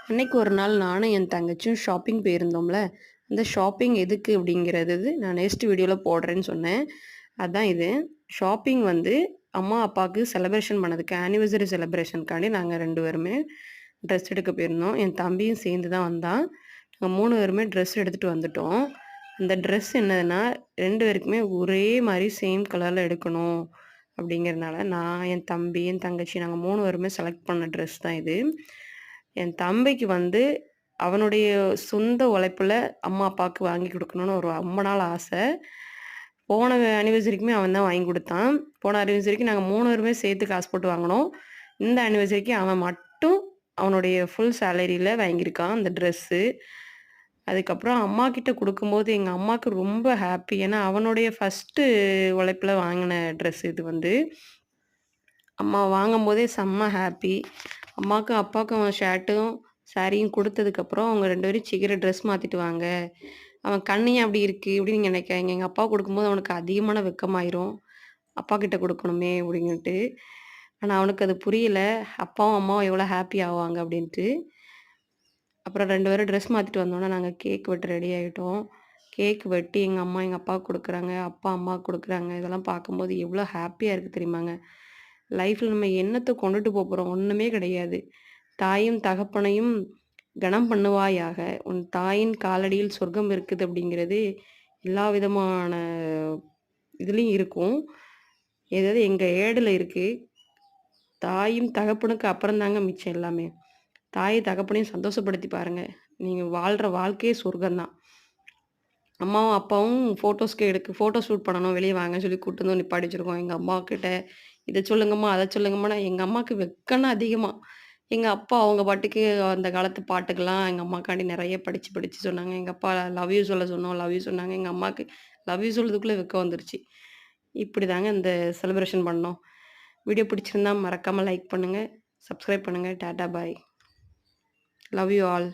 அன்னைக்கு ஒரு நாள் நானும் என் தங்கச்சியும் ஷாப்பிங் போயிருந்தோம்ல. அந்த ஷாப்பிங் எதுக்கு அப்படிங்கிறது நான் நெக்ஸ்ட் வீடியோல போடுறேன்னு சொன்னேன். அதான் இது. ஷாப்பிங் வந்து அம்மா, அப்பாவுக்கு செலிப்ரேஷன் பண்ணதுக்கு ஆனிவர்சரி செலிப்ரேஷனுக்காண்டி நாங்க 2 பேருமே ட்ரெஸ் எடுக்க போயிருந்தோம். என் தம்பியும் சேர்ந்து தான் வந்தான். நாங்க 3 பேருமே ட்ரெஸ் எடுத்துட்டு வந்துட்டோம். அந்த ட்ரெஸ் என்னதுன்னா 2 பேருக்குமே ஒரே மாரி சேம் கலர்ல எடுக்கணும் அப்படிங்கிறதுனால, நான், என் தம்பி, என் தங்கச்சி நாங்க 3 பேருமே செலக்ட் பண்ண ட்ரெஸ் தான் இது. என் தம்பிக்கு வந்து அவனுடைய சொந்த உழைப்புல அம்மா, அப்பாவுக்கு வாங்கி குடுக்கணும்னு ஒரு ரொம்ப நாள் ஆசை. போன ஆனிவர்சரிக்குமே அவன் தான் வாங்கி குடுத்தான். போன ஆனிவர்சரிக்கு நாங்க 3 பேருமே சேர்த்து காசு போட்டு வாங்குனோம். இந்த ஆனிவர்சரிக்கு அவன் மட்டும் அவனுடைய ஃபுல் சேலரில வாங்கியிருக்கான் அந்த ட்ரெஸ்ஸு. அதுக்கப்புறம் அம்மாகிட்ட குடுக்கும்போது எங்க அம்மாவுக்கு ரொம்ப ஹாப்பி. ஏன்னா அவனுடைய ஃபர்ஸ்ட்டு உழைப்புல வாங்குன ட்ரெஸ் இது வந்து. அம்மா வாங்கும்போதே செம்ம ஹாப்பி. அம்மாக்கும், அப்பாக்கும் ஷர்ட்டும், சாரியும் குடுத்ததுக்கப்புறம் அவங்க 2 பேரும் சீக்கிரம் ட்ரெஸ் மாத்திட்டு வாங்க. அவன் கண்ணு ஏன் அப்படி இருக்கு? இப்படின்னு நீங்க நினைக்காதீங்க. எங்க அப்பாவுக்கு குடுக்கும்போது அவனுக்கு அதிகமான வெட்கமாயிரும். அப்பா கிட்ட குடுக்கணுமே அப்படின்னுட்டு. ஆனா அவனுக்கு அது புரியல. அப்பாவும், அம்மாவும் எவ்வளோ ஹாப்பி ஆவாங்க அப்படின்ட்டு. அப்புறம் 2 பேரும் ட்ரெஸ் மாத்திட்டு வந்தோனே நாங்க கேக் வெட்ட ரெடி ஆயிட்டோம். கேக் வெட்டி எங்க அம்மா எங்க அப்பாவுக்கு குடுக்குறாங்க. அப்பா அம்மாவுக்கு குடுக்குறாங்க. இதெல்லாம் பார்க்கும்போது எவ்வளோ ஹாப்பியா இருக்கு தெரியுமாங்க? லைஃப்ல நம்ம என்னத்த கொண்டுட்டு போறோம்? ஒண்ணுமே கிடையாது. தாயும் தகப்பனையும் கனம் பண்ணுவாயாக. உன் தாயின் காலடியில் சொர்க்கம் இருக்குது அப்படிங்கிறது எல்லா விதமான இதுலயும் இருக்கும். ஏதாவது எங்க ஏடுல இருக்கு. தாயும் தகப்பனுக்கு அப்புறம் தாங்க மிச்சம் எல்லாமே. தாய் தகப்பனையும் சந்தோஷப்படுத்தி பாருங்க. நீங்க வாழ்ற வாழ்க்கையே சொர்க்கம் தான். அம்மாவும், அப்பாவும் ஃபோட்டோ ஷூட் பண்ணணும். வெளிய வாங்கன்னு சொல்லி கூட்டு வந்து நிப்பாட்டி வச்சிருக்கோம். எங்க அம்மாகிட்ட இத சொல்லுங்கம்மா, அத சொல்லுங்கம்மான்னா, எங்க அம்மாக்கு வெட்கம்னா அதிகமா. எங்க அப்பா அவங்க பாட்டுக்கு அந்த காலத்து பாட்டுக்கெல்லாம் எங்க அம்மாக்காண்டி நெறைய படிச்சு, படிச்சு சொன்னாங்க. எங்க அப்பா லவ் யூ சொல்ல சொன்னோம். லவ் யூ சொன்னாங்க. எங்க அம்மாக்கு லவ் யூ சொல்றதுக்குள்ள வெட்கம் வந்துருச்சு. இப்படிதாங்க இந்த செலிப்ரேஷன் பண்ணோம். வீடியோ பிடிச்சிருந்தா மறக்காம லைக் பண்ணுங்க. சப்ஸ்கிரைப் பண்ணுங்க. Tata bye. Love you all.